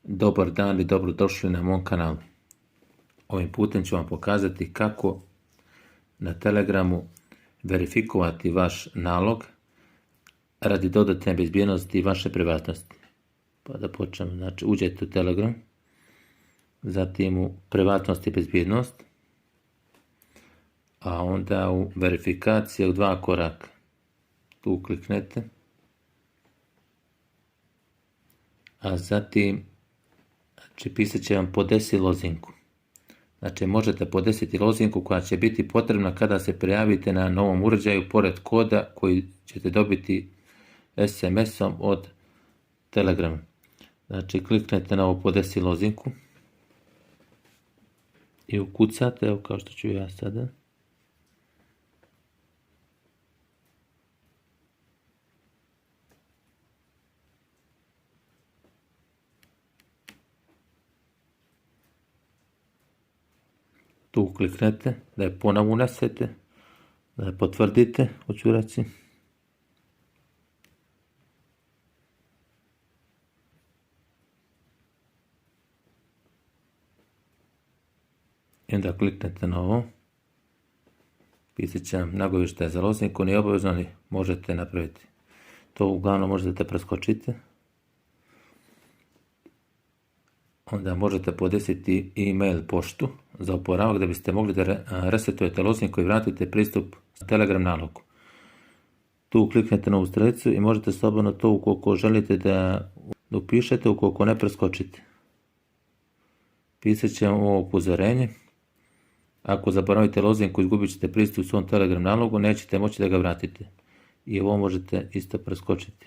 Dobar dan i dobrodošli na mom kanalu. Ovim putem ću vam pokazati kako na Telegramu verifikovati vaš nalog radi dodatne bezbjednosti i vaše privatnosti. Pa da počnemo, znači uđete u Telegram, zatim u privatnost i bezbjednost, a onda u verifikacije u 2 koraka. Tu kliknete, a zatim pisat će vam podesi lozinku. Znači možete podesiti lozinku koja će biti potrebna kada se prijavite na novom uređaju pored koda koji ćete dobiti SMS-om od Telegrama. Znači kliknete na ovo podesi lozinku i ukucate, evo kao što ću ja sada. Tu kliknete, da je ponovo unesete, da je potvrdite u ćuraci. I onda kliknete na ovo. Pisat će vam nagovještaj za lozinku, nije obavezno, ali možete napraviti. To uglavnom možete preskočiti. Onda možete podesiti e-mail poštu za oporavak da biste mogli da resetujete lozinku i vratite pristup Telegram nalogu. Tu kliknete na ovu stranicu i možete slobodno to ukoliko želite da upišete, ukoliko ne preskočite. Pisat će vam ovo upozorenje. Ako zaboravite lozinku, izgubit ćete pristup u svom Telegram nalogu, nećete moći da ga vratite. I ovo možete isto preskočiti.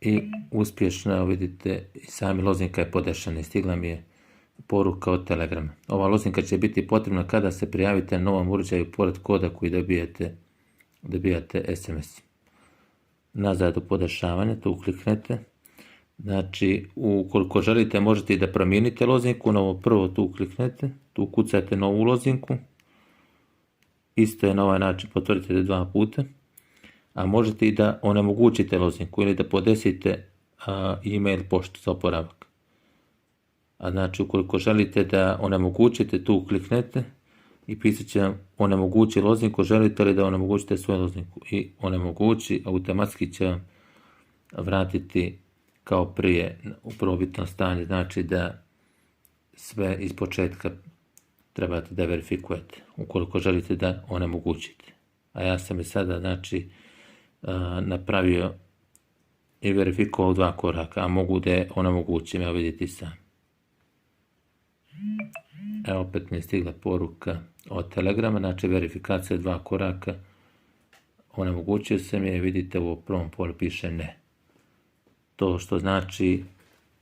I uspješno, evo vidite, i sami lozinka je podešena i stigla mi je poruka od Telegrama. Ova lozinka će biti potrebna kada se prijavite na novom uređaju pored koda koji dobijate SMS. Nazad u podešavanje, tu kliknete. Znači, ukoliko želite, možete i da promijenite lozinku, na ovo prvo tu kliknete, tu kucajte novu lozinku. Isto je na ovaj način, potvrdite 2 puta. A možete i da onemogućite lozinku ili da podesite e-mail poštu za oporavak. A znači ukoliko želite da onemogućite, tu kliknete i pisat će vam onemogući lozinku, želite li da onemogućite svoju lozinku i onemogući, automatski će vam vratiti kao prije u prvobitno stanje, znači da sve iz početka trebate da verifikujete ukoliko želite da onemogućite. A ja sam i sada znači napravio i verifikovao u 2 koraka, a mogu da je onemogućim, evo vidite sam. Evo opet mi je stigla poruka od Telegrama, znači verifikacija 2 koraka, onemogućio sam je, vidite u prvom polu piše ne. To što znači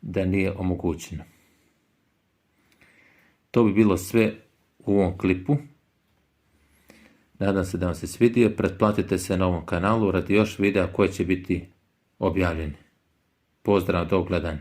da nije omogućeno. To bi bilo sve u ovom klipu. Nadam se da vam se svidio, pretplatite se na ovom kanalu radi još videa koje će biti objavljeni. Pozdrav, do gledanja.